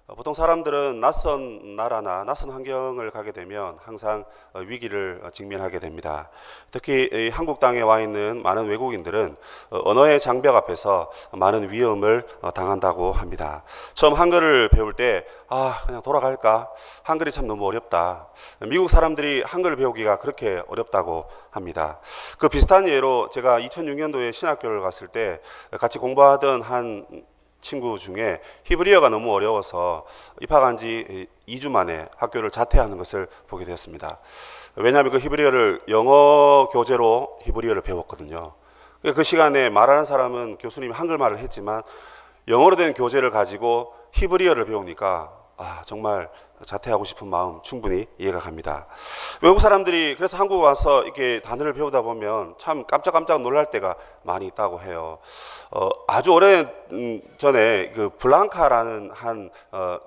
보통 사람들은 낯선 나라나 낯선 환경을 가게 되면 항상 위기를 직면하게 됩니다. 특히 이 한국 땅에 와 있는 많은 외국인들은 언어의 장벽 앞에서 많은 위험을 당한다고 합니다. 처음 한글을 배울 때 그냥 돌아갈까? 한글이 참 너무 어렵다. 미국 사람들이 한글을 배우기가 그렇게 어렵다고 합니다. 그 비슷한 예로 제가 2006년도에 신학교를 갔을 때 같이 공부하던 한 친구 중에 히브리어가 너무 어려워서 입학한 지 2주 만에 학교를 자퇴하는 것을 보게 되었습니다. 왜냐하면 그 히브리어를 영어 교재로 히브리어를 배웠거든요. 그 시간에 말하는 사람은 교수님이 한글말을 했지만 영어로 된 교재를 가지고 히브리어를 배우니까 정말 자퇴하고 싶은 마음 충분히 이해가 갑니다. 외국 사람들이 그래서 한국 와서 이렇게 단어를 배우다 보면 참 깜짝깜짝 놀랄 때가 많이 있다고 해요. 아주 오래 전에 그 블랑카라는 한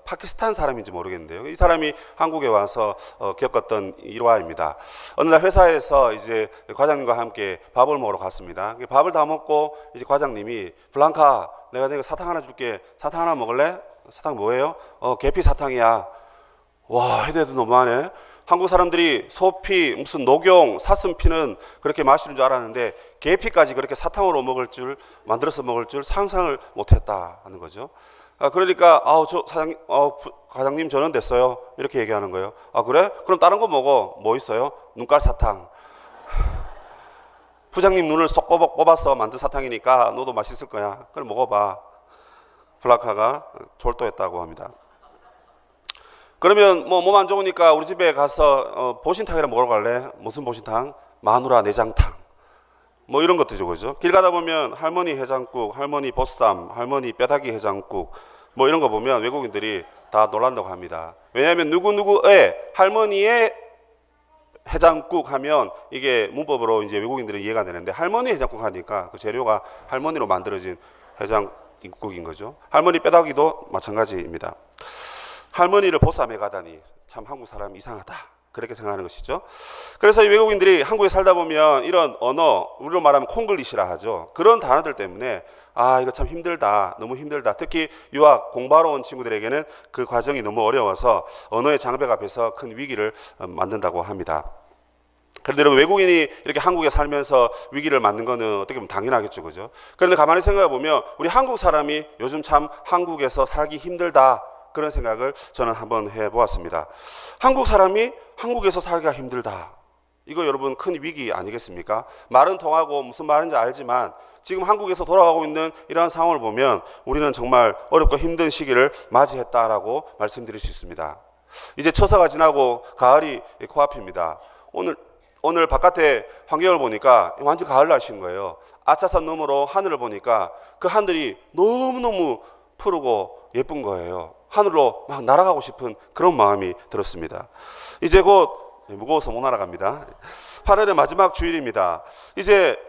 파키스탄 사람인지 모르겠는데요. 이 사람이 한국에 와서 겪었던 일화입니다. 어느 날 회사에서 이제 과장님과 함께 밥을 먹으러 갔습니다. 밥을 다 먹고 이제 과장님이 블랑카, 내가 사탕 하나 줄게. 사탕 하나 먹을래? 사탕 뭐예요? 계피 사탕이야. 와, 해대도 너무하네. 한국 사람들이 소피, 무슨 녹용, 사슴피는 그렇게 마시는 줄 알았는데 계피까지 그렇게 사탕으로 만들어서 먹을 줄 상상을 못했다 하는 거죠. 그러니까 과장님 저는 됐어요. 이렇게 얘기하는 거예요. 그래? 그럼 다른 거 먹어. 뭐 있어요? 눈깔 사탕. 부장님 눈을 쏙 뽑아서 만든 사탕이니까 너도 맛있을 거야. 그럼 먹어봐. 블라카가 졸도했다고 합니다. 그러면 몸 안 좋으니까 우리 집에 가서 보신탕이라 먹으러 갈래? 무슨 보신탕? 마누라 내장탕. 이런 것들이죠, 그죠? 길 가다 보면 할머니 해장국, 할머니 보쌈, 할머니 뼈다귀 해장국, 이런 거 보면 외국인들이 다 놀란다고 합니다. 왜냐하면 누구누구의 할머니의 해장국 하면 이게 문법으로 이제 외국인들은 이해가 되는데 할머니 해장국 하니까 그 재료가 할머니로 만들어진 해장국인 거죠. 할머니 뼈다귀도 마찬가지입니다. 할머니를 보쌈해 가다니 참 한국 사람 이상하다. 그렇게 생각하는 것이죠. 그래서 이 외국인들이 한국에 살다 보면 이런 언어, 우리로 말하면 콩글리시라 하죠. 그런 단어들 때문에 이거 참 힘들다. 너무 힘들다. 특히 유학 공부하러 온 친구들에게는 그 과정이 너무 어려워서 언어의 장벽 앞에서 큰 위기를 만든다고 합니다. 그런데 여러분, 외국인이 이렇게 한국에 살면서 위기를 맞는 거는 어떻게 보면 당연하겠죠, 그죠? 그런데 가만히 생각해 보면 우리 한국 사람이 요즘 참 한국에서 살기 힘들다. 그런 생각을 저는 한번 해보았습니다. 한국 사람이 한국에서 살기가 힘들다. 이거 여러분 큰 위기 아니겠습니까? 말은 통하고 무슨 말인지 알지만 지금 한국에서 돌아가고 있는 이러한 상황을 보면 우리는 정말 어렵고 힘든 시기를 맞이했다라고 말씀드릴 수 있습니다. 이제 처서가 지나고 가을이 코앞입니다. 오늘 바깥에 환경을 보니까 완전 가을 날씨인 거예요. 아차산 너머로 하늘을 보니까 그 하늘이 너무너무 푸르고 예쁜 거예요. 하늘로 막 날아가고 싶은 그런 마음이 들었습니다. 이제 곧 무거워서 못 날아갑니다. 8월의 마지막 주일입니다. 이제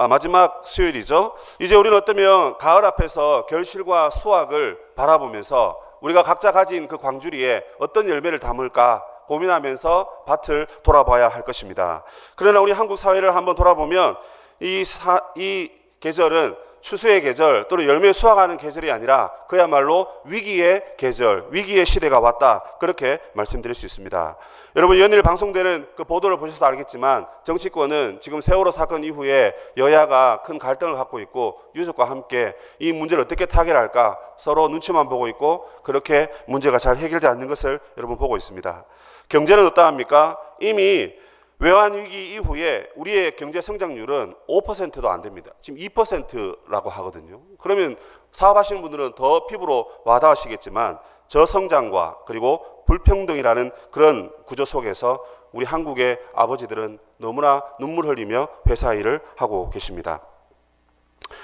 마지막 수요일이죠. 이제 우리는 어쩌면 가을 앞에서 결실과 수확을 바라보면서 우리가 각자 가진 그 광주리에 어떤 열매를 담을까 고민하면서 밭을 돌아봐야 할 것입니다. 그러나 우리 한국 사회를 한번 돌아보면 이 계절은 추수의 계절 또는 열매 수확하는 계절이 아니라 그야말로 위기의 계절, 위기의 시대가 왔다. 그렇게 말씀드릴 수 있습니다. 여러분, 연일 방송되는 그 보도를 보셔서 알겠지만 정치권은 지금 세월호 사건 이후에 여야가 큰 갈등을 갖고 있고 유족과 함께 이 문제를 어떻게 타결할까 서로 눈치만 보고 있고 그렇게 문제가 잘 해결되지 않는 것을 여러분 보고 있습니다. 경제는 어떠합니까? 이미 외환위기 이후에 우리의 경제 성장률은 5%도 안 됩니다. 지금 2%라고 하거든요. 그러면 사업하시는 분들은 더 피부로 와닿으시겠지만 저성장과 그리고 불평등이라는 그런 구조 속에서 우리 한국의 아버지들은 너무나 눈물 흘리며 회사 일을 하고 계십니다.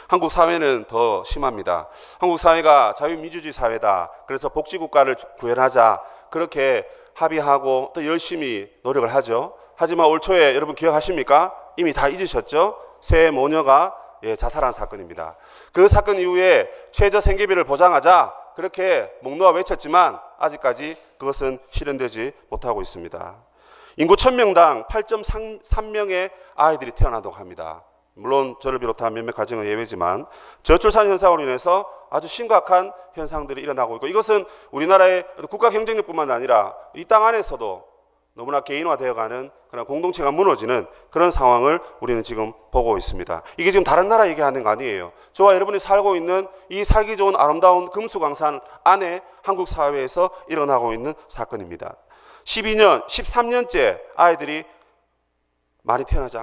한국 사회는 더 심합니다. 한국 사회가 자유민주주의 사회다. 그래서 복지국가를 구현하자. 그렇게 합의하고 또 열심히 노력을 하죠. 하지만 올 초에 여러분 기억하십니까? 이미 다 잊으셨죠? 새 모녀가 자살한 사건입니다. 그 사건 이후에 최저 생계비를 보장하자 그렇게 목 놓아 외쳤지만 아직까지 그것은 실현되지 못하고 있습니다. 인구 1000명당 8.3명의 아이들이 태어난다고 합니다. 물론 저를 비롯한 몇몇 가정은 예외지만 저출산 현상으로 인해서 아주 심각한 현상들이 일어나고 있고, 이것은 우리나라의 국가 경쟁력뿐만 아니라 이 땅 안에서도 너무나 개인화되어가는 그런 공동체가 무너지는 그런 상황을 우리는 지금 보고 있습니다. 이게 지금 다른 나라 얘기하는 거 아니에요. 저와 여러분이 살고 있는 이 살기 좋은 아름다운 금수강산 안에 한국 사회에서 일어나고 있는 사건입니다. 12년, 13년째 아이들이 많이 태어나지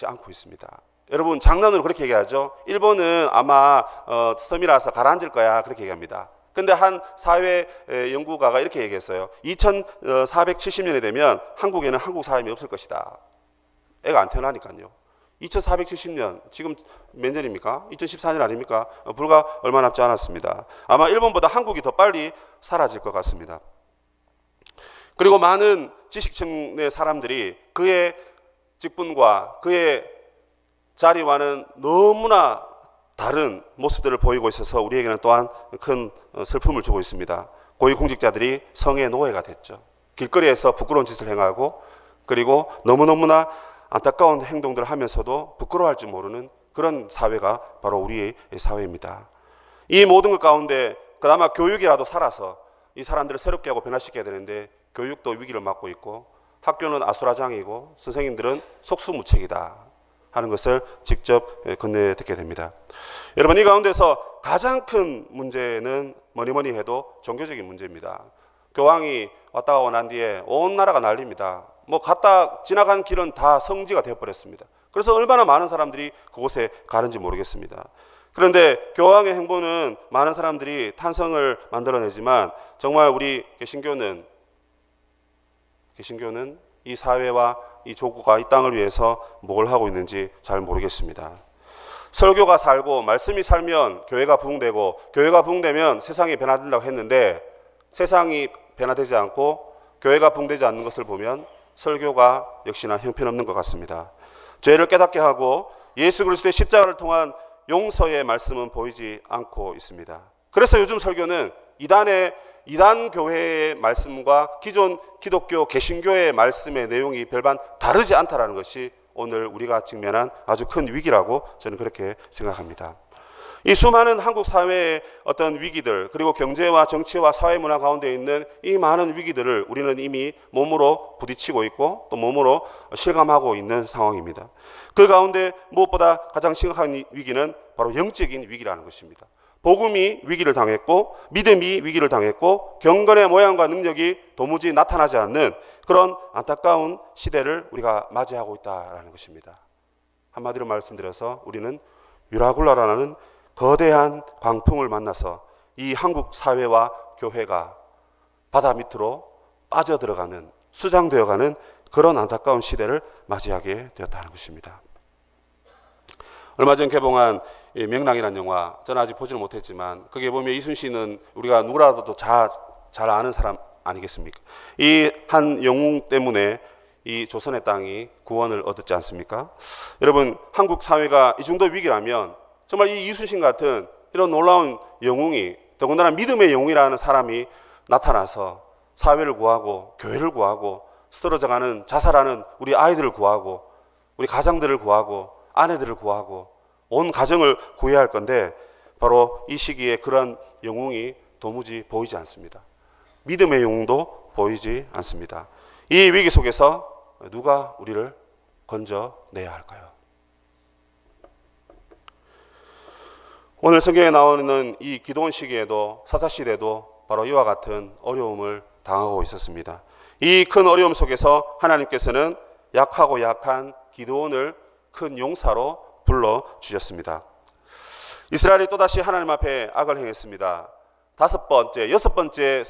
않고 있습니다. 여러분, 장난으로 그렇게 얘기하죠. 일본은 아마 섬이라서 가라앉을 거야, 그렇게 얘기합니다. 근데 한 사회 연구가가 이렇게 얘기했어요. 2470년이 되면 한국에는 한국 사람이 없을 것이다. 애가 안 태어나니까요. 2470년, 지금 몇 년입니까? 2014년 아닙니까? 불과 얼마 남지 않았습니다. 아마 일본보다 한국이 더 빨리 사라질 것 같습니다. 그리고 많은 지식층의 사람들이 그의 직분과 그의 자리와는 너무나 다른 모습들을 보이고 있어서 우리에게는 또한 큰 슬픔을 주고 있습니다. 고위공직자들이 성의 노예가 됐죠. 길거리에서 부끄러운 짓을 행하고, 그리고 너무너무나 안타까운 행동들을 하면서도 부끄러워할 줄 모르는 그런 사회가 바로 우리의 사회입니다. 이 모든 것 가운데 그나마 교육이라도 살아서 이 사람들을 새롭게 하고 변화시켜야 되는데 교육도 위기를 맞고 있고, 학교는 아수라장이고 선생님들은 속수무책이다 하는 것을 직접 건네 듣게 됩니다. 여러분, 이 가운데서 가장 큰 문제는 뭐니 해도 종교적인 문제입니다. 교황이 왔다 가고 난 뒤에 온 나라가 난립니다. 뭐 갔다 지나간 길은 다 성지가 되어버렸습니다. 그래서 얼마나 많은 사람들이 그곳에 가는지 모르겠습니다. 그런데 교황의 행보는 많은 사람들이 탄성을 만들어내지만 정말 우리 개신교는 이 사회와 이 조국과 이 땅을 위해서 뭘 하고 있는지 잘 모르겠습니다. 설교가 살고 말씀이 살면 교회가 부흥되고, 교회가 부흥되면 세상이 변화된다고 했는데 세상이 변화되지 않고 교회가 부흥되지 않는 것을 보면 설교가 역시나 형편없는 것 같습니다. 죄를 깨닫게 하고 예수 그리스도의 십자가를 통한 용서의 말씀은 보이지 않고 있습니다. 그래서 요즘 설교는 이단 교회의 말씀과 기존 기독교 개신교의 말씀의 내용이 별반 다르지 않다라는 것이 오늘 우리가 직면한 아주 큰 위기라고 저는 그렇게 생각합니다. 이 수많은 한국 사회의 어떤 위기들, 그리고 경제와 정치와 사회 문화 가운데 있는 이 많은 위기들을 우리는 이미 몸으로 부딪히고 있고 또 몸으로 실감하고 있는 상황입니다. 그 가운데 무엇보다 가장 심각한 위기는 바로 영적인 위기라는 것입니다. 복음이 위기를 당했고 믿음이 위기를 당했고 경건의 모양과 능력이 도무지 나타나지 않는 그런 안타까운 시대를 우리가 맞이하고 있다는 것입니다. 한마디로 말씀드려서 우리는 유라굴라라는 거대한 광풍을 만나서 이 한국 사회와 교회가 바다 밑으로 빠져들어가는, 수장되어가는 그런 안타까운 시대를 맞이하게 되었다는 것입니다. 얼마 전 개봉한 명랑이라는 영화, 저는 아직 보지는 못했지만 거기에 보면 이순신은 우리가 누구라도 잘 아는 사람 아니겠습니까? 이 한 영웅 때문에 이 조선의 땅이 구원을 얻었지 않습니까? 여러분, 한국 사회가 이 정도 위기라면 정말 이 이순신 같은 이런 놀라운 영웅이, 더군다나 믿음의 영웅이라는 사람이 나타나서 사회를 구하고 교회를 구하고 쓰러져가는 자살하는 우리 아이들을 구하고 우리 가장들을 구하고 아내들을 구하고 온 가정을 구해야 할 건데 바로 이 시기에 그런 영웅이 도무지 보이지 않습니다. 믿음의 영웅도 보이지 않습니다. 이 위기 속에서 누가 우리를 건져내야 할까요? 오늘 성경에 나오는 이 기도원 시기에도 사사시대도 바로 이와 같은 어려움을 당하고 있었습니다. 이 큰 어려움 속에서 하나님께서는 약하고 약한 기도원을 큰 용사로 불러주셨습니다. 이스라엘이 또다시 하나님 앞에 악을 행했습니다. 여섯 번째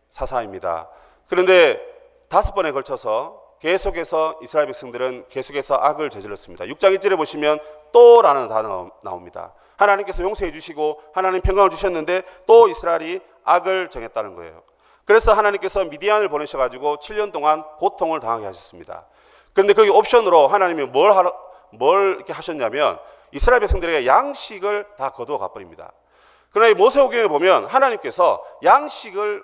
사사입니다. 그런데 5번에 걸쳐서 계속해서 이스라엘 백성들은 계속해서 악을 저질렀습니다. 6장 1절에 보시면 또라는 단어가 나옵니다. 하나님께서 용서해 주시고 하나님 평강을 주셨는데 또 이스라엘이 악을 정했다는 거예요. 그래서 하나님께서 미디안을 보내셔가지고 7년 동안 고통을 당하게 하셨습니다. 그런데 거기 옵션으로 하나님이 뭘 이렇게 하셨냐면 이스라엘 백성들에게 양식을 다 거두어 가버립니다. 그러나 이 모세오경에 보면 하나님께서 양식을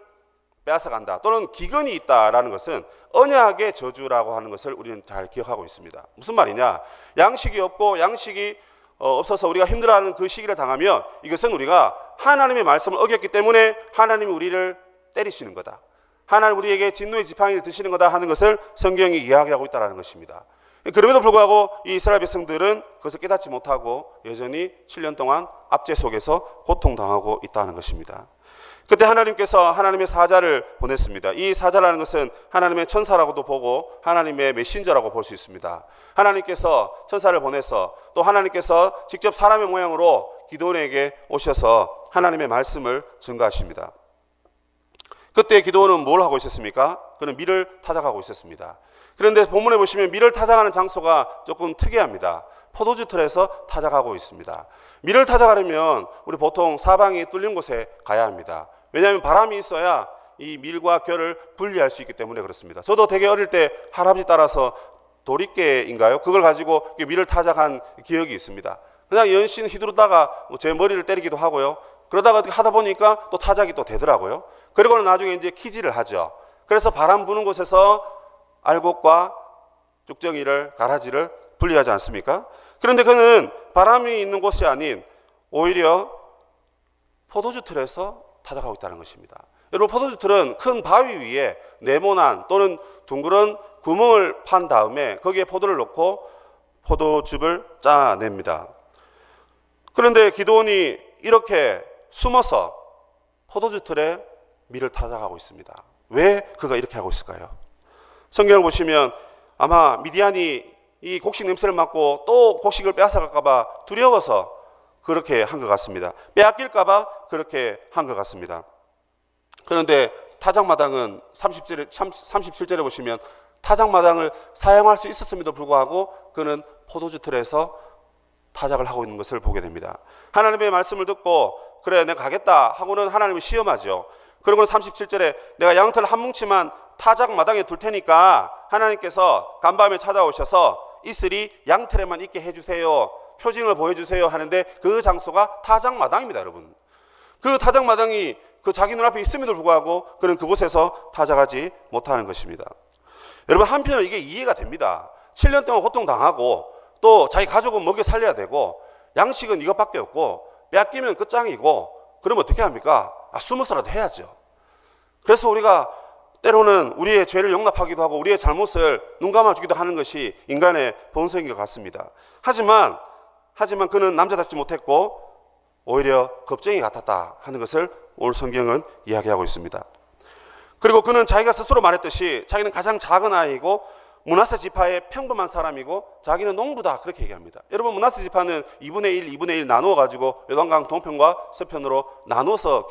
빼앗아간다 또는 기근이 있다라는 것은 언약의 저주라고 하는 것을 우리는 잘 기억하고 있습니다. 무슨 말이냐? 양식이 없고 양식이 없어서 우리가 힘들어하는 그 시기를 당하면 이것은 우리가 하나님의 말씀을 어겼기 때문에 하나님이 우리를 때리시는 거다. 하나님 우리에게 진노의 지팡이를 드시는 거다 하는 것을 성경이 이야기하고 있다는 것입니다. 그럼에도 불구하고 이 이스라엘 백성들은 그것을 깨닫지 못하고 여전히 7년 동안 압제 속에서 고통당하고 있다는 것입니다. 그때 하나님께서 하나님의 사자를 보냈습니다. 이 사자라는 것은 하나님의 천사라고도 보고 하나님의 메신저라고 볼 수 있습니다. 하나님께서 천사를 보내서 또 하나님께서 직접 사람의 모양으로 기드온에게 오셔서 하나님의 말씀을 증거하십니다. 그때 기드온은 뭘 하고 있었습니까? 그는 밀을 타작하고 있었습니다. 그런데 본문에 보시면 밀을 타작하는 장소가 조금 특이합니다. 포도주 틀에서 타작하고 있습니다. 밀을 타작하려면 우리 보통 사방이 뚫린 곳에 가야 합니다. 왜냐하면 바람이 있어야 이 밀과 결을 분리할 수 있기 때문에 그렇습니다. 저도 되게 어릴 때 할아버지 따라서 도리깨인가요? 그걸 가지고 밀을 타작한 기억이 있습니다. 그냥 연신 휘두르다가 제 머리를 때리기도 하고요. 그러다가 하다 보니까 또 타작이 또 되더라고요. 그리고는 나중에 이제 키질을 하죠. 그래서 바람 부는 곳에서 알곡과 쭉정이를 가라지를 분리하지 않습니까? 그런데 그는 바람이 있는 곳이 아닌 오히려 포도주 틀에서 타작하고 있다는 것입니다. 여러분, 포도주 틀은 큰 바위 위에 네모난 또는 둥그런 구멍을 판 다음에 거기에 포도를 넣고 포도즙을 짜냅니다. 그런데 기드온이 이렇게 숨어서 포도주 틀에 밀을 타작하고 있습니다. 왜 그가 이렇게 하고 있을까요? 성경을 보시면 아마 미디안이 이 곡식 냄새를 맡고 또 곡식을 빼앗아갈까 봐 두려워서 그렇게 한 것 같습니다. 빼앗길까 봐 그렇게 한 것 같습니다. 그런데 타작마당은 37절에 보시면 타작마당을 사용할 수 있었음에도 불구하고 그는 포도주 틀에서 타작을 하고 있는 것을 보게 됩니다. 하나님의 말씀을 듣고 그래 내가 가겠다 하고는 하나님을 시험하죠. 그리고는 37절에 내가 양털 한 뭉치만 타작 마당에 둘 테니까 하나님께서 간밤에 찾아오셔서 이슬이 양털에만 있게 해주세요. 표징을 보여주세요 하는데 그 장소가 타작 마당입니다, 여러분. 그 타작 마당이 그 자기 눈앞에 있음에도 불구하고 그는 그곳에서 타작하지 못하는 것입니다. 여러분, 한편은 이게 이해가 됩니다. 7년 동안 고통당하고 또 자기 가족은 먹여 살려야 되고 양식은 이것밖에 없고 빼앗기면 끝장이고 그러면 어떻게 합니까? 숨어서라도 해야죠. 그래서 우리가 때로는 우리의 죄를 용납하기도 하고 우리의 잘못을 눈 감아주기도 하는 것이 인간의 본성인 것 같습니다. 하지만 그는 남자답지 못했고 오히려 겁쟁이 같았다 하는 것을 오늘 성경은 이야기하고 있습니다. 그리고 그는 자기가 스스로 말했듯이 자기는 가장 작은 아이고 므낫세 지파의 평범한 사람이고 자기는 농부다 그렇게 얘기합니다. 여러분, 므낫세 지파는 2분의 1, 2분의 1 나누어 가지고 요단강 동편과 서편으로 나누어서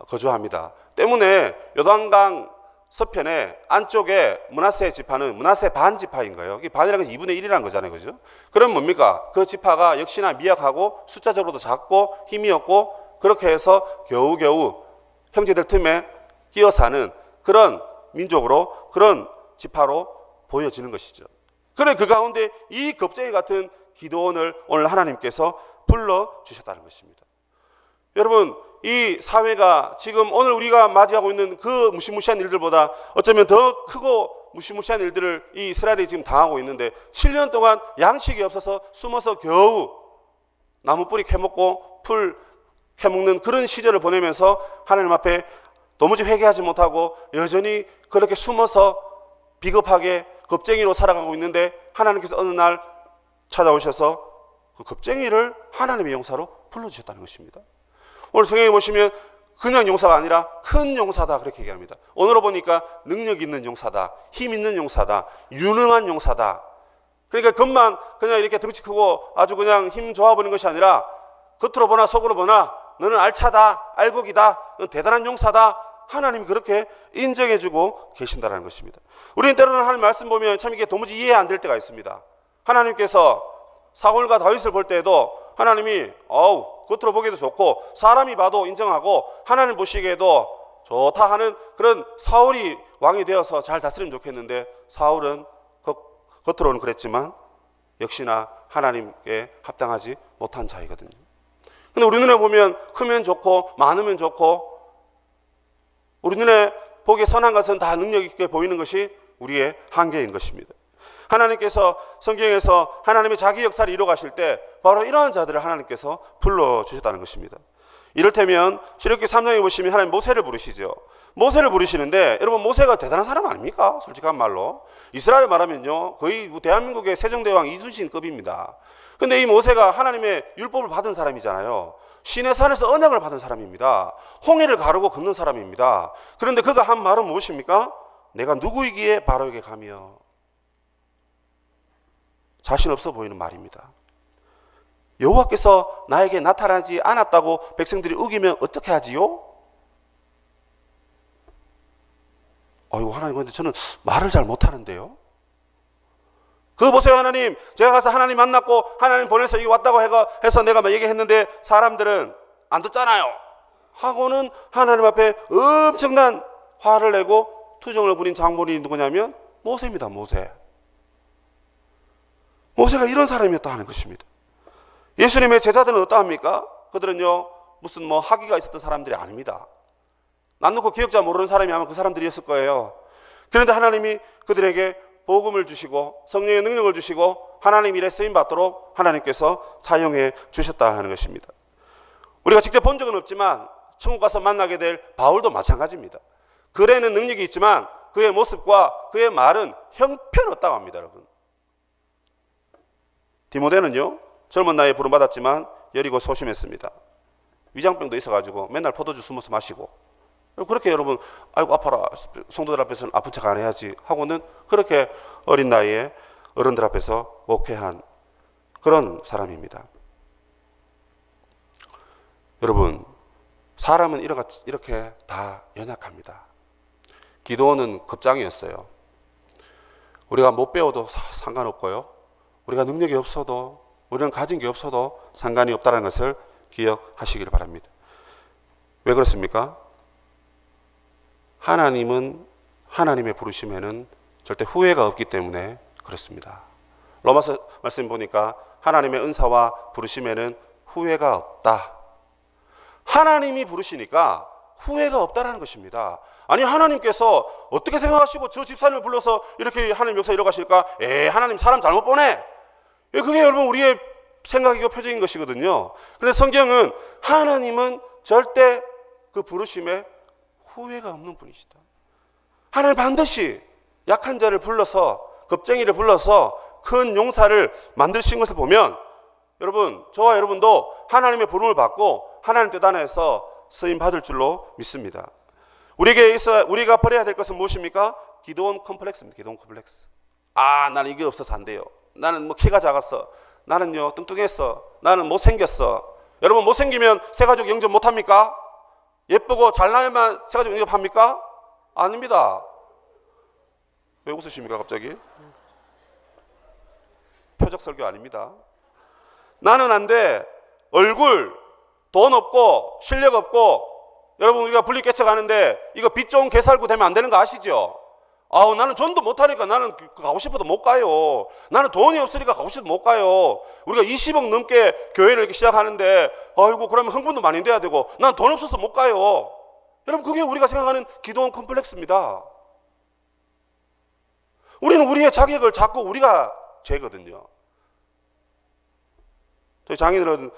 거주합니다. 때문에 요단강 서편의 안쪽에 므낫세 지파는 므낫세 반 지파인 거예요. 이 반이라는 것은 2분의 1이라는 거잖아요, 그죠? 그럼 뭡니까? 그 지파가 역시나 미약하고 숫자적으로도 작고 힘이 없고 그렇게 해서 겨우겨우 형제들 틈에 끼어 사는 그런 민족으로 그런 지파로 보여지는 것이죠. 그래 그 가운데 이 겁쟁이 같은 기드온을 오늘 하나님께서 불러주셨다는 것입니다. 여러분, 이 사회가 지금 오늘 우리가 맞이하고 있는 그 무시무시한 일들보다 어쩌면 더 크고 무시무시한 일들을 이 이스라엘이 지금 당하고 있는데 7년 동안 양식이 없어서 숨어서 겨우 나무 뿌리 캐먹고 풀 캐먹는 그런 시절을 보내면서 하나님 앞에 도무지 회개하지 못하고 여전히 그렇게 숨어서 비겁하게 겁쟁이로 살아가고 있는데 하나님께서 어느 날 찾아오셔서 그 겁쟁이를 하나님의 용사로 불러주셨다는 것입니다. 오늘 성경에 보시면 그냥 용사가 아니라 큰 용사다 그렇게 얘기합니다. 오늘로 보니까 능력 있는 용사다, 힘 있는 용사다, 유능한 용사다. 그러니까 겉만 그냥 이렇게 덩치 크고 아주 그냥 힘 좋아 보이는 것이 아니라 겉으로 보나 속으로 보나 너는 알차다, 알곡이다, 너는 대단한 용사다. 하나님이 그렇게 인정해주고 계신다는 것입니다. 우리는 때로는 하나님 말씀 보면 참 이게 도무지 이해 안 될 때가 있습니다. 하나님께서 사울과 다윗을 볼 때에도 하나님이 겉으로 보기에도 좋고 사람이 봐도 인정하고 하나님 보시기에도 좋다 하는 그런 사울이 왕이 되어서 잘 다스리면 좋겠는데 사울은 겉으로는 그랬지만 역시나 하나님께 합당하지 못한 자이거든요. 근데 우리 눈에 보면 크면 좋고 많으면 좋고 우리 눈에 보기에 선한 것은 다 능력 있게 보이는 것이 우리의 한계인 것입니다. 하나님께서 성경에서 하나님의 자기 역사를 이루어 가실 때 바로 이러한 자들을 하나님께서 불러주셨다는 것입니다. 이를테면 출애굽기 3장에 보시면 하나님 모세를 부르시죠. 모세를 부르시는데 여러분 모세가 대단한 사람 아닙니까? 솔직한 말로 이스라엘 말하면요 거의 대한민국의 세종대왕 이순신급입니다. 근데 이 모세가 하나님의 율법을 받은 사람이잖아요. 신의 산에서 언약을 받은 사람입니다. 홍해를 가르고 걷는 사람입니다. 그런데 그가 한 말은 무엇입니까? 내가 누구이기에 바로에게 가며. 자신 없어 보이는 말입니다. 여호와께서 나에게 나타나지 않았다고 백성들이 우기면 어떻게 하지요? 아이고 하나님, 근데 저는 말을 잘 못하는데요. 그거 보세요. 하나님, 제가 가서 하나님 만났고 하나님 보내서 여기 왔다고 해서 내가 막 얘기했는데 사람들은 안 듣잖아요 하고는 하나님 앞에 엄청난 화를 내고 투정을 부린 장본인이 누구냐면 모세입니다. 모세가 이런 사람이었다 하는 것입니다. 예수님의 제자들은 어떠합니까? 그들은요 무슨 뭐 학위가 있었던 사람들이 아닙니다. 난 놓고 기억자 모르는 사람이 아마 그 사람들이었을 거예요. 그런데 하나님이 그들에게 복음을 주시고 성령의 능력을 주시고 하나님 일에 쓰임받도록 하나님께서 사용해 주셨다 하는 것입니다. 우리가 직접 본 적은 없지만 천국 가서 만나게 될 바울도 마찬가지입니다. 글에는 능력이 있지만 그의 모습과 그의 말은 형편없다고 합니다. 여러분, 디모데는요 젊은 나이에 부름받았지만 여리고 소심했습니다. 위장병도 있어가지고 맨날 포도주 숨어서 마시고, 그렇게 여러분 아이고 아파라 성도들 앞에서는 아픈 척 안 해야지 하고는 그렇게 어린 나이에 어른들 앞에서 목회한 그런 사람입니다. 여러분, 사람은 이렇게 다 연약합니다. 기도원은 겁장이었어요. 우리가 못 배워도 상관없고요, 우리가 능력이 없어도, 우리는 가진 게 없어도 상관이 없다는 것을 기억하시기를 바랍니다. 왜 그렇습니까? 하나님은 하나님의 부르심에는 절대 후회가 없기 때문에 그렇습니다. 로마서 말씀 보니까 하나님의 은사와 부르심에는 후회가 없다. 하나님이 부르시니까 후회가 없다라는 것입니다. 아니, 하나님께서 어떻게 생각하시고 저 집사님을 불러서 이렇게 하나님 역사 이뤄가실까? 하나님 사람 잘못 보내. 그게 여러분 우리의 생각이고 표정인 것이거든요. 그런데 성경은 하나님은 절대 그 부르심에 후회가 없는 분이시다. 하나님 반드시 약한 자를 불러서, 겁쟁이를 불러서 큰 용사를 만드신 것을 보면 여러분, 저와 여러분도 하나님의 부름을 받고 하나님 뜻 안에서 쓰임 받을 줄로 믿습니다. 우리가 버려야 될 것은 무엇입니까? 기도원 컴플렉스입니다. 기도원 컴플렉스. 나는 이게 없어서 안 돼요. 나는 뭐 키가 작았어. 나는요 뚱뚱했어. 나는 못생겼어. 여러분, 못생기면 새가족 영접 못합니까? 예쁘고 잘나야만 새가족 영접합니까? 아닙니다. 왜 웃으십니까 갑자기? 표적 설교 아닙니다. 나는 안 돼. 얼굴, 돈 없고 실력 없고, 여러분 우리가 분리 개척하는데 이거 빚 좋은 개살구 되면 안 되는 거 아시죠? 나는 전도 못하니까 나는 가고 싶어도 못 가요. 나는 돈이 없으니까 가고 싶어도 못 가요. 우리가 20억 넘게 교회를 이렇게 시작하는데 아이고 그러면 흥분도 많이 돼야 되고 난 돈 없어서 못 가요. 여러분, 그게 우리가 생각하는 기도원 컴플렉스입니다. 우리는 우리의 자격을 잡고 우리가 죄거든요. 저희 장인어른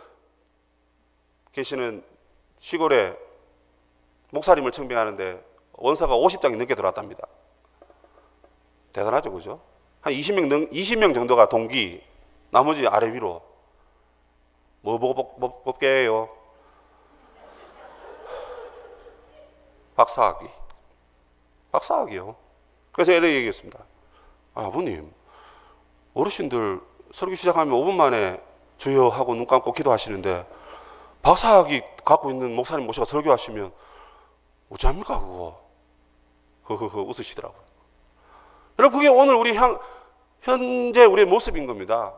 계시는 시골에 목사님을 청빙하는데 원사가 50장이 넘게 들어왔답니다. 대단하죠, 그죠? 한 20명 정도가 동기, 나머지 아래 위로. 뭐 보고 뽑게 해요? 박사학위요. 그래서 이렇게 얘기했습니다. 아버님, 어르신들 설교 시작하면 5분 만에 주여 하고 눈 감고 기도하시는데 박사학위 갖고 있는 목사님 모셔서 설교하시면 어찌합니까 그거? 웃으시더라고요. 여러분, 그게 오늘 우리 현재 우리의 모습인 겁니다.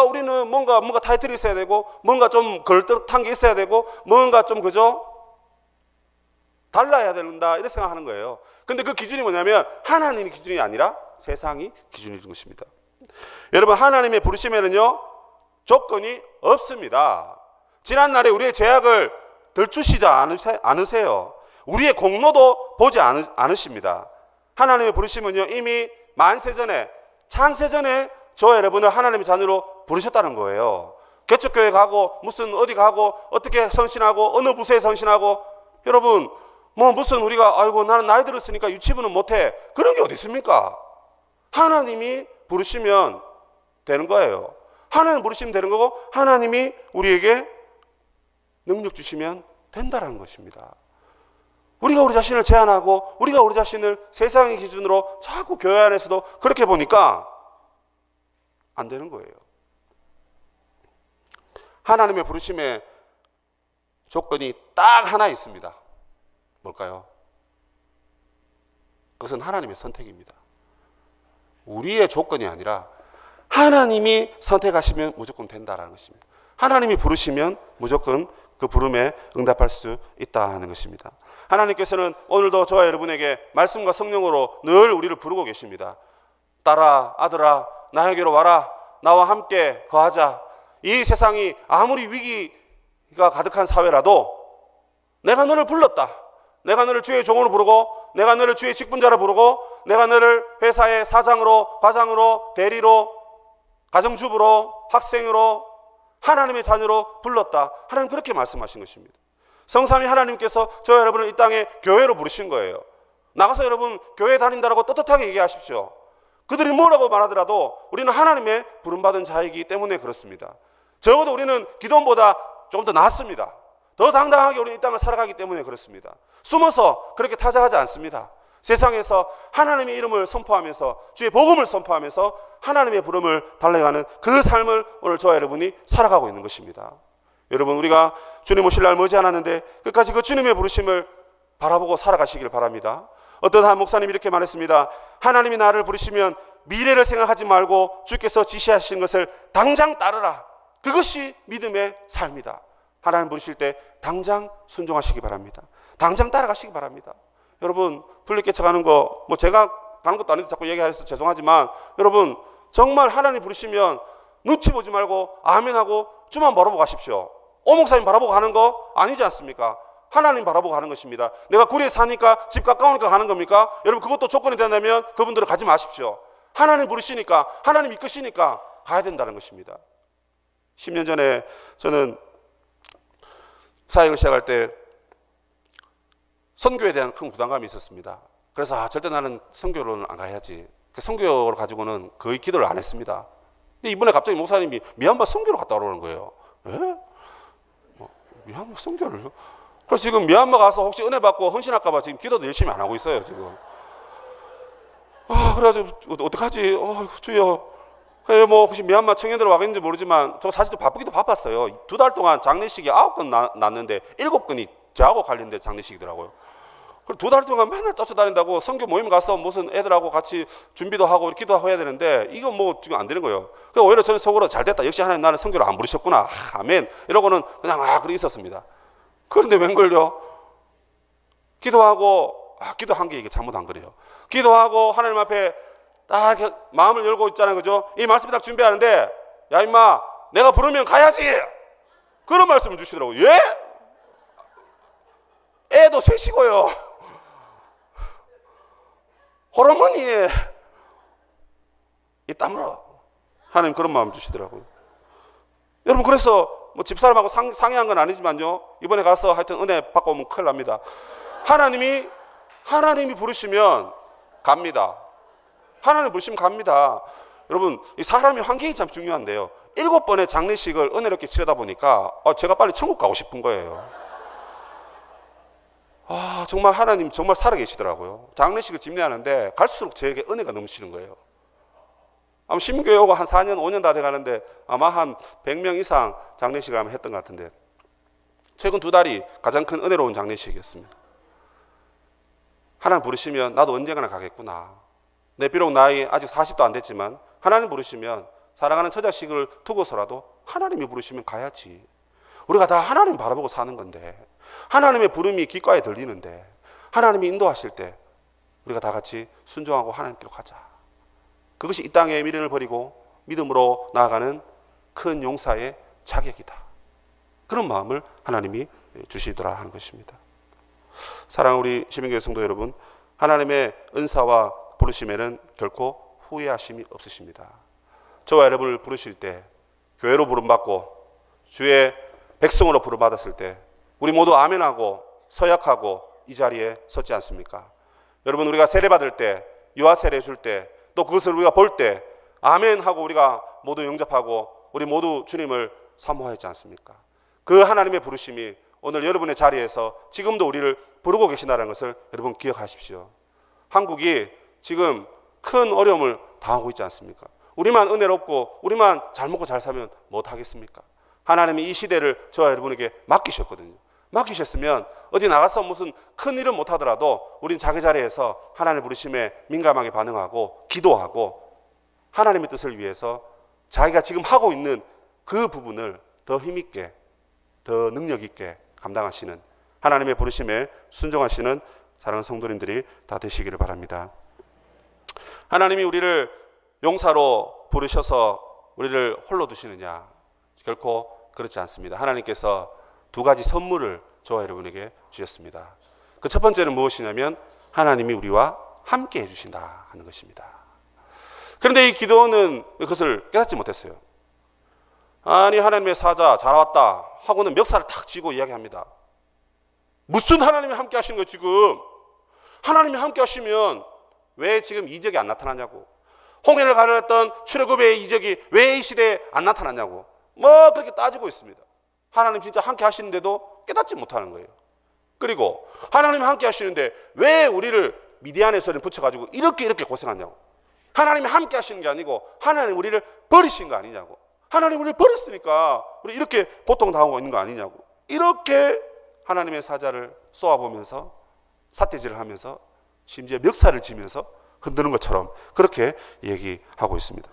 우리는 뭔가 타이틀이 있어야 되고, 뭔가 좀 걸듯한 게 있어야 되고, 뭔가 좀 그죠? 달라야 된다, 이렇게 생각하는 거예요. 근데 그 기준이 뭐냐면 하나님의 기준이 아니라 세상이 기준인 것입니다. 여러분, 하나님의 부르심에는요 조건이 없습니다. 지난날에 우리의 제약을 덜 주시지 않으세요. 우리의 공로도 보지 않으십니다. 하나님의 부르심은요, 이미 만세전에, 창세전에 저 여러분을 하나님의 자녀로 부르셨다는 거예요. 개척교회 가고 무슨 어디 가고 어떻게 선신하고 어느 부서에 선신하고, 여러분 뭐 무슨 우리가 아이고 나는 나이 들었으니까 유치부는 못해, 그런 게 어디 있습니까? 하나님이 부르시면 되는 거예요. 하나님 부르시면 되는 거고, 하나님이 우리에게 능력 주시면 된다는 것입니다. 우리가 우리 자신을 제한하고 우리가 우리 자신을 세상의 기준으로 자꾸 교회 안에서도 그렇게 보니까 안 되는 거예요. 하나님의 부르심의 조건이 딱 하나 있습니다. 뭘까요? 그것은 하나님의 선택입니다. 우리의 조건이 아니라 하나님이 선택하시면 무조건 된다는 것입니다. 하나님이 부르시면 무조건 그 부름에 응답할 수 있다는 것입니다. 하나님께서는 오늘도 저와 여러분에게 말씀과 성령으로 늘 우리를 부르고 계십니다. 딸아, 아들아, 나에게로 와라. 나와 함께 거하자. 이 세상이 아무리 위기가 가득한 사회라도 내가 너를 불렀다. 내가 너를 주의 종으로 부르고, 내가 너를 주의 직분자로 부르고, 내가 너를 회사의 사장으로, 과장으로, 대리로, 가정주부로, 학생으로, 하나님의 자녀로 불렀다. 하나님 그렇게 말씀하신 것입니다. 성삼위 하나님께서 저 여러분을 이 땅에 교회로 부르신 거예요. 나가서 여러분 교회 다닌다라고 떳떳하게 얘기하십시오. 그들이 뭐라고 말하더라도 우리는 하나님의 부름받은 자이기 때문에 그렇습니다. 적어도 우리는 기도원보다 조금 더 낫습니다. 더 당당하게 우리는 이 땅을 살아가기 때문에 그렇습니다. 숨어서 그렇게 타작하지 않습니다. 세상에서 하나님의 이름을 선포하면서 주의 복음을 선포하면서 하나님의 부름을 달려가는 그 삶을 오늘 저와 여러분이 살아가고 있는 것입니다. 여러분, 우리가 주님 오실 날 머지않았는데 끝까지 그 주님의 부르심을 바라보고 살아가시길 바랍니다. 어떤 한 목사님이 이렇게 말했습니다. 하나님이 나를 부르시면 미래를 생각하지 말고 주께서 지시하신 것을 당장 따르라. 그것이 믿음의 삶이다. 하나님 부르실 때 당장 순종하시기 바랍니다. 당장 따라가시기 바랍니다. 여러분, 풀리개척 가는 거, 뭐 제가 가는 것도 아닌데 자꾸 얘기해서 죄송하지만, 여러분 정말 하나님 부르시면 눈치 보지 말고 아멘하고 주만 바라보고 가십시오. 오목사님 바라보고 가는 거 아니지 않습니까? 하나님 바라보고 가는 것입니다. 내가 구리에 사니까 집 가까우니까 가는 겁니까? 여러분, 그것도 조건이 된다면 그분들은 가지 마십시오. 하나님 부르시니까, 하나님 이끄시니까 가야 된다는 것입니다. 10년 전에 저는 사역을 시작할 때 선교에 대한 큰 부담감이 있었습니다. 그래서 절대 나는 선교로는 안 가야지. 선교를 가지고는 거의 기도를 안 했습니다. 근데 이번에 갑자기 목사님이 미얀마 선교로 갔다 오라는 거예요. 에? 미얀마 선교를? 그래서 지금 미얀마 가서 혹시 은혜 받고 헌신할까 봐 지금 기도도 열심히 안 하고 있어요, 지금. 그래가지고 어떡하지? 주여. 그래, 뭐 혹시 미얀마 청년들 와 있는지 모르지만 저 사실 바쁘기도 바빴어요. 2달 동안 장례식이 9건 났는데 7건이 저하고 관련된 장례식이더라고요. 그리고 2달 동안 맨날 쫓아다닌다고 선교 모임 가서 무슨 애들하고 같이 준비도 하고 기도하고 해야 되는데 이거 뭐 지금 안 되는 거예요. 그래서 오히려 저는 속으로 잘 됐다. 역시 하나님 나를 선교를 안 부르셨구나. 아멘. 이러고는 그냥 그렇게 있었습니다. 그런데 웬걸요? 기도하고 기도한 게 이게 잘못 안 그래요. 기도하고 하나님 앞에 딱 마음을 열고 있잖아요, 그죠? 이 말씀 딱 준비하는데, 야 임마, 내가 부르면 가야지. 그런 말씀을 주시더라고요. 예? 애도 셋이고요. 호르몬이에 이 땀으로 하나님 그런 마음 주시더라고요. 여러분, 그래서 뭐 집사람하고 상의한 건 아니지만요, 이번에 가서 하여튼 은혜 받고 오면 큰일 납니다. 하나님이 부르시면 갑니다. 하나님 부르시면 갑니다. 여러분, 이 사람이 환경이 참 중요한데요, 7번의 장례식을 은혜롭게 치르다 보니까 제가 빨리 천국 가고 싶은 거예요. 정말 하나님 정말 살아계시더라고요. 장례식을 집례하는데 갈수록 저에게 은혜가 넘치는 거예요. 아마 신교회 오고 한 4년 5년 다 돼가는데 아마 한 100명 이상 장례식을 아마 했던 것 같은데, 최근 2달이 가장 큰 은혜로운 장례식이었습니다. 하나님 부르시면 나도 언젠가나 가겠구나. 내 비록 나이 아직 40도 안 됐지만 하나님 부르시면 사랑하는 처자식을 두고서라도 하나님이 부르시면 가야지. 우리가 다 하나님 바라보고 사는 건데, 하나님의 부름이 귓가에 들리는데, 하나님이 인도하실 때 우리가 다 같이 순종하고 하나님께로 가자. 그것이 이 땅의 미련을 버리고 믿음으로 나아가는 큰 용사의 자격이다. 그런 마음을 하나님이 주시더라 하는 것입니다. 사랑하는 우리 시민교회 성도 여러분, 하나님의 은사와 부르심에는 결코 후회하심이 없으십니다. 저와 여러분을 부르실 때, 교회로 부름받고 주의 백성으로 부름받았을 때 우리 모두 아멘하고 서약하고 이 자리에 섰지 않습니까? 여러분, 우리가 세례받을 때, 유아 세례 줄 때, 또 그것을 우리가 볼 때 아멘하고 우리가 모두 영접하고 우리 모두 주님을 사모하였지 않습니까? 그 하나님의 부르심이 오늘 여러분의 자리에서 지금도 우리를 부르고 계시다는 것을 여러분 기억하십시오. 한국이 지금 큰 어려움을 당하고 있지 않습니까? 우리만 은혜롭고 우리만 잘 먹고 잘 살면 못하겠습니까? 하나님이 이 시대를 저와 여러분에게 맡기셨거든요. 맡기셨으면 어디 나가서 무슨 큰 일은 못하더라도 우린 자기 자리에서 하나님의 부르심에 민감하게 반응하고 기도하고 하나님의 뜻을 위해서 자기가 지금 하고 있는 그 부분을 더 힘있게, 더 능력있게 감당하시는, 하나님의 부르심에 순종하시는 사랑하는 성도님들이 다 되시기를 바랍니다. 하나님이 우리를 용사로 부르셔서 우리를 홀로 두시느냐? 결코 그렇지 않습니다. 하나님께서 두 가지 선물을 저와 여러분에게 주셨습니다. 그 첫 번째는 무엇이냐면 하나님이 우리와 함께 해주신다 하는 것입니다. 그런데 이 기도는 그것을 깨닫지 못했어요. 아니, 하나님의 사자 잘 왔다 하고는 멱살을 탁 쥐고 이야기합니다. 무슨 하나님이 함께 하시는 거예요 지금? 하나님이 함께 하시면 왜 지금 이적이 안 나타나냐고, 홍해를 가르렸던 출애굽의 이적이 왜 이 시대에 안 나타나냐고 뭐 그렇게 따지고 있습니다. 하나님 진짜 함께 하시는데도 깨닫지 못하는 거예요. 그리고 하나님이 함께 하시는데 왜 우리를 미디안의 소리를 붙여가지고 이렇게 고생하냐고. 하나님이 함께 하시는 게 아니고 하나님 우리를 버리신 거 아니냐고. 하나님 우리를 버렸으니까 우리 이렇게 고통당하고 있는 거 아니냐고. 이렇게 하나님의 사자를 쏘아보면서 삿대질을 하면서 심지어 멱살을 쥐면서 흔드는 것처럼 그렇게 얘기하고 있습니다.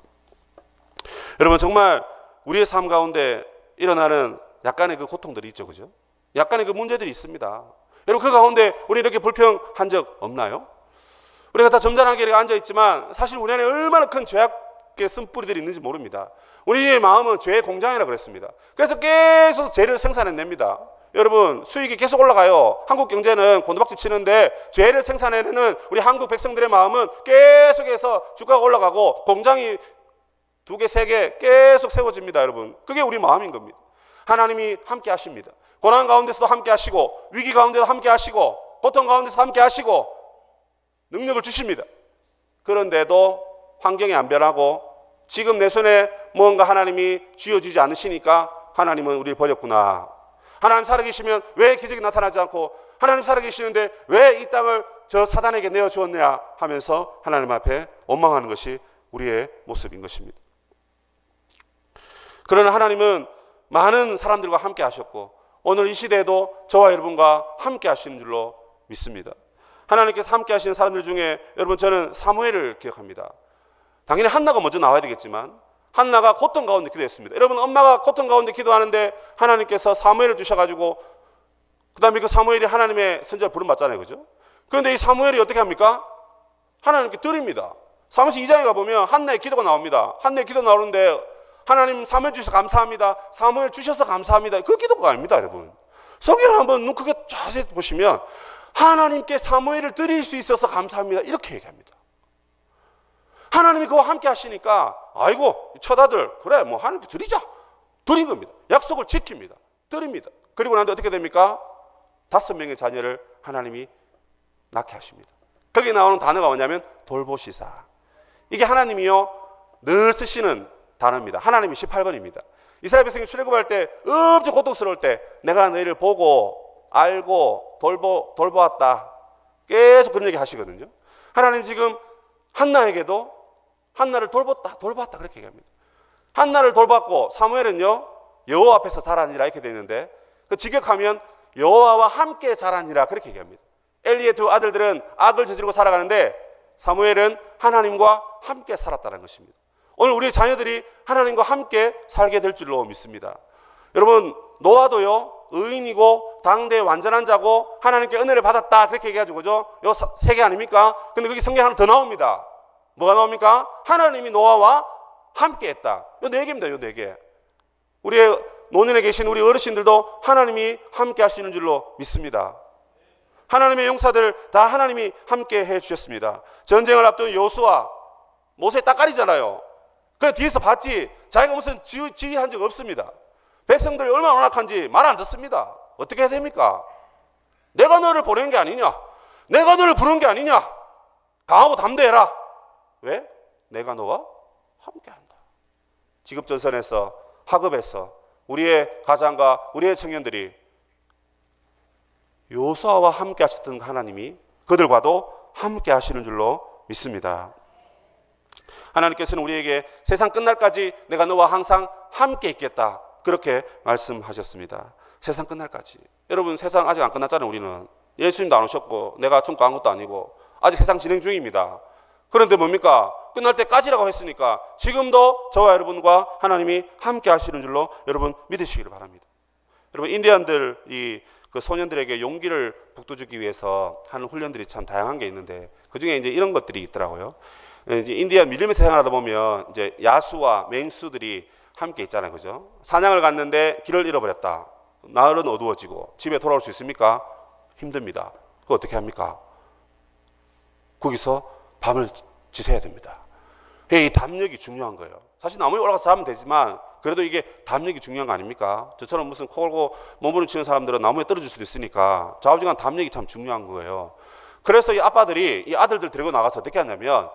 여러분, 정말 우리의 삶 가운데 일어나는 약간의 그 고통들이 있죠, 그죠? 약간의 그 문제들이 있습니다. 여러분, 그 가운데 우리 이렇게 불평한 적 없나요? 우리가 다 점잖하게 이렇게 앉아 있지만 사실 우리 안에 얼마나 큰 죄악의 쓴뿌리들이 있는지 모릅니다. 우리의 마음은 죄의 공장이라 그랬습니다. 그래서 계속 죄를 생산해냅니다. 여러분, 수익이 계속 올라가요. 한국 경제는 곤두박질 치는데 죄를 생산해내는 우리 한국 백성들의 마음은 계속해서 주가가 올라가고 공장이 2개, 3개 계속 세워집니다. 여러분, 그게 우리 마음인 겁니다. 하나님이 함께 하십니다. 고난 가운데서도 함께 하시고 위기 가운데도 함께 하시고 고통 가운데서도 함께 하시고 능력을 주십니다. 그런데도 환경이 안 변하고 지금 내 손에 뭔가 하나님이 쥐어주지 않으시니까 하나님은 우리를 버렸구나. 하나님 살아계시면 왜 기적이 나타나지 않고 하나님 살아계시는데 왜 이 땅을 저 사단에게 내어주었냐 하면서 하나님 앞에 원망하는 것이 우리의 모습인 것입니다. 그러나 하나님은 많은 사람들과 함께 하셨고 오늘 이 시대에도 저와 여러분과 함께 하시는 줄로 믿습니다. 하나님께서 함께 하시는 사람들 중에 여러분, 저는 사무엘을 기억합니다. 당연히 한나가 먼저 나와야 되겠지만 한나가 고통 가운데 기도했습니다. 여러분, 엄마가 고통 가운데 기도하는데 하나님께서 사무엘을 주셔가지고 그 다음에 그 사무엘이 하나님의 선지자를 부름받잖아요, 그죠? 그런데 이 사무엘이 어떻게 합니까? 하나님께 드립니다. 사무엘 2장에 가보면 한나의 기도가 나옵니다. 한나의 기도 나오는데 하나님 사무엘 주셔서 감사합니다. 사무엘 주셔서 감사합니다. 그 기도가 아닙니다, 여러분. 성경을 한번 눈 크게 자세히 보시면 하나님께 사무엘을 드릴 수 있어서 감사합니다, 이렇게 얘기합니다. 하나님이 그와 함께 하시니까 아이고 처다들 그래 뭐 하나님께 드리자, 드린 겁니다. 약속을 지킵니다. 드립니다. 그리고 난 뒤에 어떻게 됩니까? 5명의 자녀를 하나님이 낳게 하십니다. 거기 나오는 단어가 뭐냐면 돌보시사. 이게 하나님이요 늘 쓰시는 단어입니다. 하나님이 18번입니다. 이스라엘 백성이 출애굽할 때 엄청 고통스러울 때 내가 너희를 보고 알고 돌보았다, 계속 그런 얘기 하시거든요. 하나님 지금 한나에게도 한나를 돌봤다 그렇게 얘기합니다. 한나를 돌봤고 사무엘은요 여호와 앞에서 자라니라 이렇게 되어 있는데 그 직역하면 여호와와 함께 자라니라 그렇게 얘기합니다. 엘리의 2 아들들은 악을 저지르고 살아가는데 사무엘은 하나님과 함께 살았다는 것입니다. 오늘 우리 자녀들이 하나님과 함께 살게 될 줄로 믿습니다. 여러분, 노아도요 의인이고 당대의 완전한 자고 하나님께 은혜를 받았다 그렇게 얘기하죠, 그죠? 요 3개 아닙니까? 근데 거기 성경 하나 더 나옵니다. 뭐가 나옵니까? 하나님이 노아와 함께 했다. 요 4개입니다. 요 4개. 우리의 노년에 계신 우리 어르신들도 하나님이 함께 하시는 줄로 믿습니다. 하나님의 용사들 다 하나님이 함께 해주셨습니다. 전쟁을 앞둔 여호수아, 모세 따까리잖아요. 그 뒤에서 봤지 자기가 무슨 지휘한 적 없습니다. 백성들이 얼마나 완악한지 말 안 듣습니다. 어떻게 해야 됩니까? 내가 너를 보낸 게 아니냐? 내가 너를 부른 게 아니냐? 강하고 담대해라. 왜? 내가 너와 함께한다. 지급전선에서, 학업에서 우리의 가장과 우리의 청년들이 여호수아와 함께 하셨던 하나님이 그들과도 함께 하시는 줄로 믿습니다. 하나님께서는 우리에게 세상 끝날까지 내가 너와 항상 함께 있겠다, 그렇게 말씀하셨습니다. 세상 끝날까지. 여러분, 세상 아직 안 끝났잖아요. 우리는 예수님도 안 오셨고 내가 중과한 것도 아니고 아직 세상 진행 중입니다. 그런데 뭡니까? 끝날 때까지라고 했으니까 지금도 저와 여러분과 하나님이 함께 하시는 줄로 여러분 믿으시기를 바랍니다. 여러분, 인디언들이 그 소년들에게 용기를 북돋우기 위해서 하는 훈련들이 참 다양한 게 있는데 그 중에 이제 이런 것들이 있더라고요. 이제 인디언 밀림에서 생활하다 보면 이제 야수와 맹수들이 함께 있잖아요, 그죠? 사냥을 갔는데 길을 잃어버렸다. 날은 어두워지고 집에 돌아올 수 있습니까? 힘듭니다. 그거 어떻게 합니까? 거기서 밤을 지새야 됩니다. 이 담력이 중요한 거예요. 사실 나무에 올라가서 자면 되지만 그래도 이게 담력이 중요한 거 아닙니까? 저처럼 무슨 코 골고 몸부림치는 사람들은 나무에 떨어질 수도 있으니까 좌우지간 담력이 참 중요한 거예요. 그래서 이 아빠들이 이 아들들 데리고 나가서 어떻게 하냐면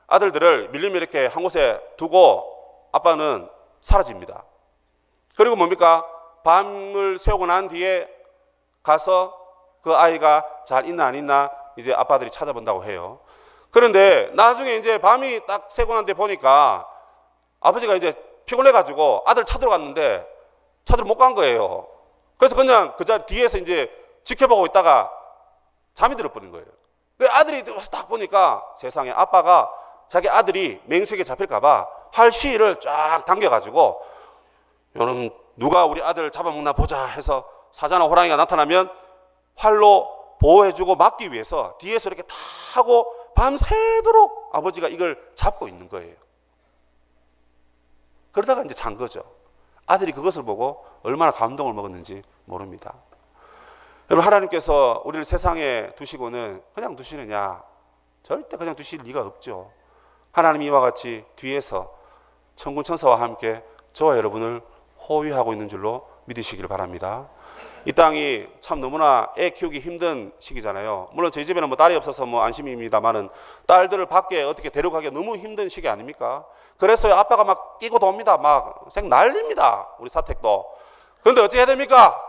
아들들을 밀림에 이렇게 한 곳에 두고 아빠는 사라집니다. 그리고 뭡니까? 밤을 새우고 난 뒤에 가서 그 아이가 잘 있나 안 있나 이제 아빠들이 찾아본다고 해요. 그런데 나중에 이제 밤이 딱 새고 난 뒤에 보니까 아버지가 이제 피곤해가지고 아들 찾으러 갔는데 찾으러 못 간 거예요. 그래서 그냥 그 자리 뒤에서 이제 지켜보고 있다가 잠이 들어버린 거예요. 그 아들이 와서 딱 보니까 세상에 아빠가 자기 아들이 맹수에게 잡힐까봐 활 시위를 쫙 당겨가지고 요놈 누가 우리 아들 잡아먹나 보자 해서 사자나 호랑이가 나타나면 활로 보호해주고 막기 위해서 뒤에서 이렇게 타고 밤새도록 아버지가 이걸 잡고 있는 거예요. 그러다가 이제 잔 거죠. 아들이 그것을 보고 얼마나 감동을 먹었는지 모릅니다. 여러분, 하나님께서 우리를 세상에 두시고는 그냥 두시느냐? 절대 그냥 두실 리가 없죠. 하나님이 이와 같이 뒤에서 천군 천사와 함께 저와 여러분을 호위하고 있는 줄로 믿으시기를 바랍니다. 이 땅이 참 너무나 애 키우기 힘든 시기잖아요. 물론 저희 집에는 뭐 딸이 없어서 뭐 안심입니다만은 딸들을 밖에 어떻게 데려가기 너무 힘든 시기 아닙니까? 그래서 아빠가 막 끼고 돕니다. 막 생 난립니다. 우리 사택도. 그런데 어찌 해야 됩니까?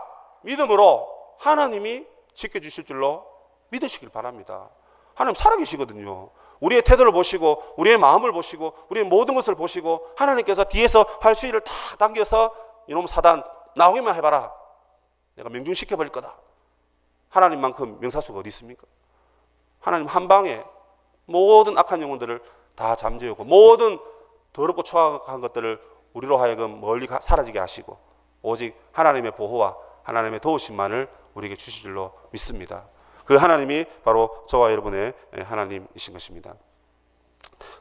믿음으로 하나님이 지켜주실 줄로 믿으시길 바랍니다. 하나님 살아계시거든요. 우리의 태도를 보시고 우리의 마음을 보시고 우리의 모든 것을 보시고 하나님께서 뒤에서 활수위를 탁 당겨서 이놈 사단 나오기만 해봐라. 내가 명중시켜버릴 거다. 하나님만큼 명사수가 어디 있습니까? 하나님 한 방에 모든 악한 영혼들을 다 잠재우고 모든 더럽고 추악한 것들을 우리로 하여금 멀리 사라지게 하시고 오직 하나님의 보호와 하나님의 도우심만을 우리에게 주실 줄로 믿습니다. 그 하나님이 바로 저와 여러분의 하나님이신 것입니다.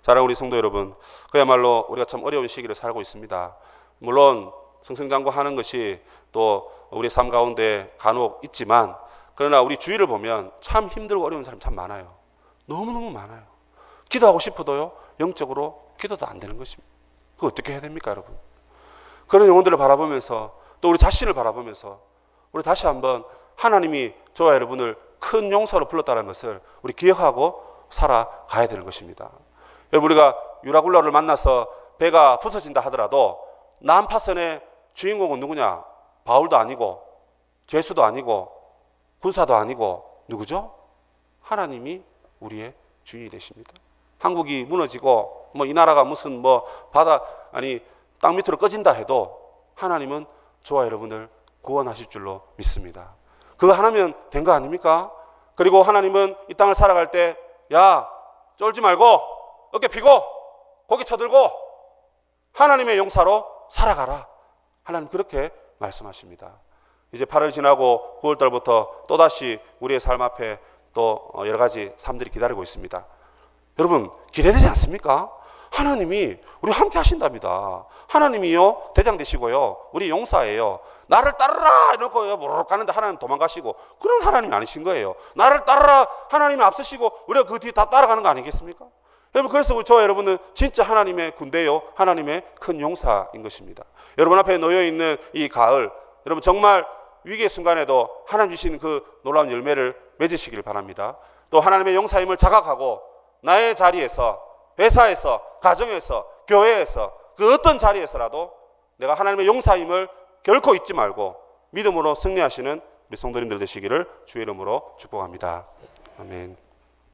사랑하는 우리 성도 여러분, 그야말로 우리가 참 어려운 시기를 살고 있습니다. 물론 승승장구하는 것이 또 우리 삶 가운데 간혹 있지만 그러나 우리 주위를 보면 참 힘들고 어려운 사람이 참 많아요. 너무너무 많아요. 기도하고 싶어도요, 영적으로 기도도 안 되는 것입니다. 그거 어떻게 해야 됩니까, 여러분? 그런 영혼들을 바라보면서 또 우리 자신을 바라보면서 우리 다시 한번 하나님이 저와 여러분을 큰 용사로 불렀다는 것을 우리 기억하고 살아가야 되는 것입니다. 여러분, 우리가 유라굴라를 만나서 배가 부서진다 하더라도 난파선의 주인공은 누구냐? 바울도 아니고 죄수도 아니고 군사도 아니고 누구죠? 하나님이 우리의 주인이 되십니다. 한국이 무너지고 뭐 이 나라가 무슨 뭐 바다 아니 땅 밑으로 꺼진다 해도 하나님은 저와 여러분을 구원하실 줄로 믿습니다. 그거 하나면 된 거 아닙니까? 그리고 하나님은 이 땅을 살아갈 때 야, 쫄지 말고 어깨 펴고 고개 쳐들고 하나님의 용사로 살아가라. 하나님 그렇게 말씀하십니다. 이제 8월 지나고 9월 달부터 또다시 우리의 삶 앞에 또 여러 가지 삶들이 기다리고 있습니다. 여러분, 기대되지 않습니까? 하나님이 우리 함께 하신답니다. 하나님이요 대장 되시고요, 우리 용사예요. 나를 따르라 이러고 무르륵 가는데 하나님 도망가시고 그런 하나님이 아니신 거예요. 나를 따르라 하나님이 앞서시고 우리가 그 뒤에 다 따라가는 거 아니겠습니까? 여러분 그래서 저와 여러분은 진짜 하나님의 군대요, 하나님의 큰 용사인 것입니다. 여러분 앞에 놓여 있는 이 가을, 여러분 정말 위기의 순간에도 하나님 주신 그 놀라운 열매를 맺으시길 바랍니다. 또 하나님의 용사임을 자각하고 나의 자리에서, 회사에서, 가정에서, 교회에서 그 어떤 자리에서라도 내가 하나님의 용사임을 결코 잊지 말고 믿음으로 승리하시는 우리 성도님들 되시기를 주의 이름으로 축복합니다. 아멘.